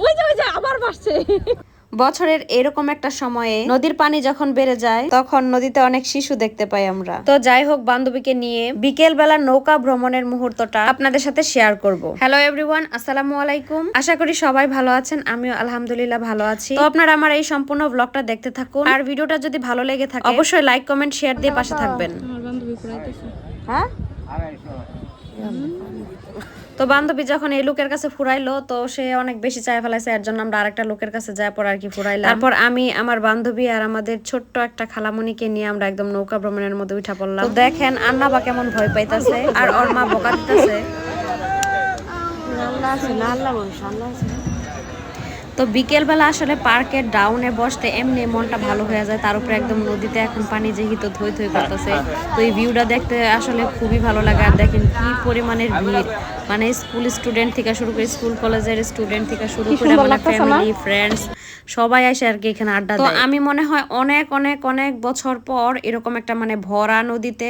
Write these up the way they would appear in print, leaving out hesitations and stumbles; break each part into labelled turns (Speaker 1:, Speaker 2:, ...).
Speaker 1: ওই যে আবার ভাসছে।
Speaker 2: বছরের এরকম একটা সময়ে নদীর পানি যখন বেড়ে যায় তখন নদীতে অনেক শিশু দেখতে পাই আমরা। তো যাই হোক, বান্ধবীকে নিয়ে বিকেল বেলা নৌকা ভ্রমণের মুহূর্তটা আপনাদের সাথে শেয়ার করব। হ্যালো এভরিওয়ান, আসসালামু আলাইকুম। আশা করি সবাই ভালো আছেন, আমিও আলহামদুলিল্লাহ ভালো আছি। তো আপনারা আমার এই সম্পূর্ণ ব্লগটা দেখতে থাকুন, আর ভিডিওটা যদি ভালো লেগে থাকে অবশ্যই লাইক কমেন্ট শেয়ার দিয়ে পাশে থাকবেন। হ্যাঁ, তো বান্ধবী যখন এই লোকের কাছে ফুরাইলো তো সে অনেক বেশি চায় ফেলাইছে, এর জন্য আমরা আরেকটা লোকের কাছে যাই পর আর কি ফুরাইলাম। তারপর আমি, আমার বান্ধবী আর আমাদের ছোট্ট একটা খালামণিকে নিয়ে আমরা একদম নৌকা ভ্রমণের মধ্যে উঠা পড়লাম। তো দেখেন আন্না বা কেমন ভয় পাইতাছে আর ওর মা বকা দিতেছে। তো বিকেলবেলা আসলে পার্কের ডাউনে বসতে এমনি মনটা ভালো হয়ে যায়, তার উপরে একদম নদীতে এখন পানি যেহেতু থই থই করতেছে, তো এই ভিউটা দেখতে আসলে খুবই ভালো লাগে। আর দেখেন কি পরিমাণের ভিড়, মানে স্কুল স্টুডেন্ট থেকে শুরু করে স্কুল কলেজের স্টুডেন্ট থেকে শুরু করে মানে ফ্যামিলি ফ্রেন্ডস সবাই আসে আর কি এখানে আড্ডা দেয়। তো আমি মনে হয় অনেক অনেক অনেক বছর পর এরকম একটা মানে ভরা নদীতে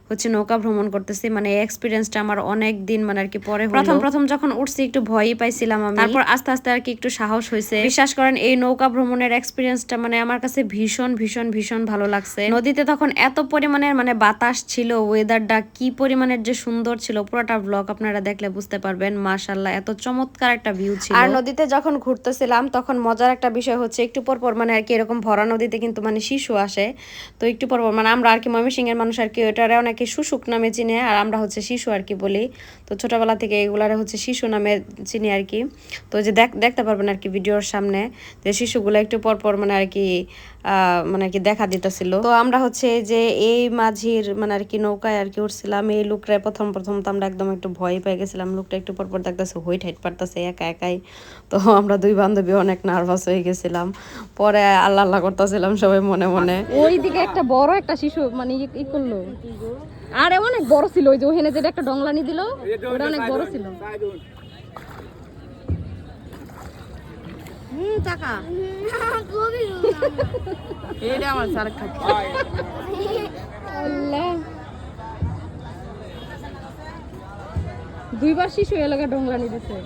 Speaker 2: হচ্ছে নৌকা ভ্রমণ করতেছি। মানে এই এক্সপিরিয়েন্সটা আমার অনেক দিন মানে আর কি পরে হলো। প্রথম যখন উঠছি একটু ভয়ই পাইছিলাম আমি, তারপর আস্তে আস্তে আর কি একটু সাহস হয়েছে। বিশ্বাস করেন এই নৌকা ভ্রমণের এক্সপিরিয়েন্সটা মানে আমার কাছে ভীষণ ভীষণ ভীষণ ভালো লাগছে। নদীতে তখন এত পরিমাণের মানে বাতাস ছিল, ওয়েদারটা কি পরিমাণের যে সুন্দর ছিল, পুরোটা ব্লগ আপনারা দেখলে বুঝতে পারবেন। মাশাআল্লাহ, এত চমৎকার একটা ভিউ ছিল। আর নদীতে যখন ঘুরতেছিলাম তখন মজার একটা বিষয় হচ্ছে একটু পর পর মানে আর কি এরকম ভরা নদীতে কিন্তু মানে শিশু আসে। তো একটু পর পর মানে আমরা আর কি ময়মনসিংহের মানুষ আর কি ওটারে অনেকে শুশুক নামে চিনে, আর আমরা হচ্ছে শিশু আর কি বলি। তো ছোটবেলা থেকে এগুলারে হচ্ছে শিশু নামে চিনি আর কি। তো যে দেখতে পারবেন আর কি ভিডিওর সামনে যে শিশুগুলো একটু পর পর মানে আর কি মানে আর কি দেখা দিতেছিল। তো আমরা হচ্ছে যে এই মাঝির মানে আর কি নৌকায় আর কি উঠছিলাম। এই লোকরা প্রথম তো আমরা একদম একটু ভয় পেয়ে গেছিলাম। লোকটা একটু পর পর দেখতেছে হুইট হাইট পারতেছে একা একাই। তো আমরা দুই বান্ধবী অনেক নার্ভাস হয়ে গেছিলাম। পরে আল্লাহ আল্লাহ করতেছিলাম সবাই মনে মনে।
Speaker 1: ওইদিকে একটা বড় একটা শিশু মানে ই করলো, আরে অনেক বড় ছিল। ওই যে ওখানে যেটা একটা ডংলানি দিল ওটা অনেক বড় ছিল।
Speaker 2: টাকা
Speaker 1: এটা আমার সার খাচ্ছে। আল্লাহ, দুইবার শিশু এলাকা ডংলানি দিছে।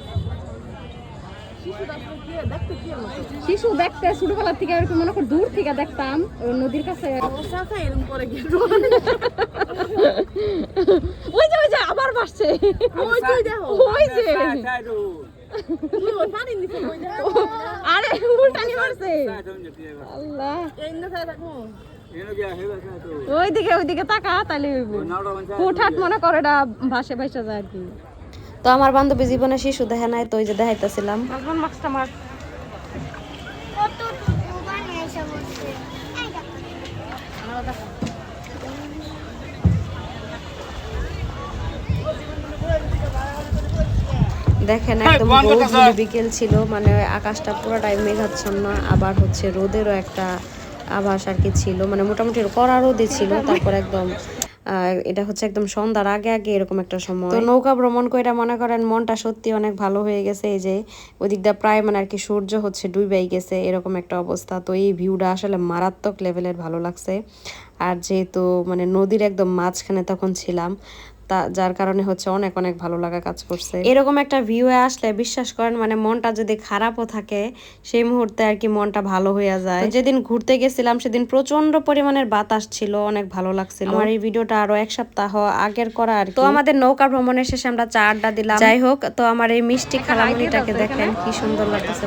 Speaker 1: শিশু দেখতে ছোটবেলা থেকে আর মনে কর দূর থেকে দেখতাম নদীর কাছে। ওই যে আবার ভাসছে। ওই যে আরে উল্টানি মারছে। আল্লাহ, ওইদিকে তাকা তাহলে হুটহাট মনে করে এটা ভাসে ভাসে যায় আর কি।
Speaker 2: তো আমার বান্ধবী জীবনে শিশু দেখে নাই, তো ওই যে দেখাইতেছিলাম। দেখেন একদম ভোর বিকেল ছিল, মানে আকাশটা পুরোটাই মেঘাচ্ছন্ন, আবার হচ্ছে রোদেরও একটা আভাস আর কি ছিল, মানে মোটামুটি কড়া রোদে ছিল। তারপর একদম এটা হচ্ছে একদম সন্ধ্যার আগে আগে এরকম একটা সময়। তো নৌকা ভ্রমণ করে মনে করেন মনটা সত্যি অনেক ভালো হয়ে গেছে। এই যে ওদিকটা প্রায় মানে আর কি সূর্য হচ্ছে ডুবেই গেছে, এরকম একটা অবস্থা। তো এই ভিউটা আসলে মারাত্মক লেভেলের ভালো লাগছে। আর যেহেতু মানে নদীর একদম মাঝখানে তখন ছিলাম, যার কারণে হচ্ছে অনেক অনেক ভালো লাগা কাজ করছে। এরকম একটা ভিউয়ে আসলে বিশ্বাস করেন মানে মনটা যদি খারাপও থাকে সেই মুহূর্তে আর কি মনটা ভালো হয়ে যায়। যেদিন ঘুরতে গেছিলাম সেদিন প্রচন্ড পরিমাণের বাতাস ছিল, অনেক ভালো লাগছিল। আমার এই ভিডিওটা আরো এক সপ্তাহ আগের করা আর কি। তো আমাদের নৌকা ভ্রমণের শেষে আমরা চা আড্ডা দিলাম। যাই হোক, তো আমার এই মিষ্টি খালামণিটাকে দেখেন কি সুন্দর লাগতেছে।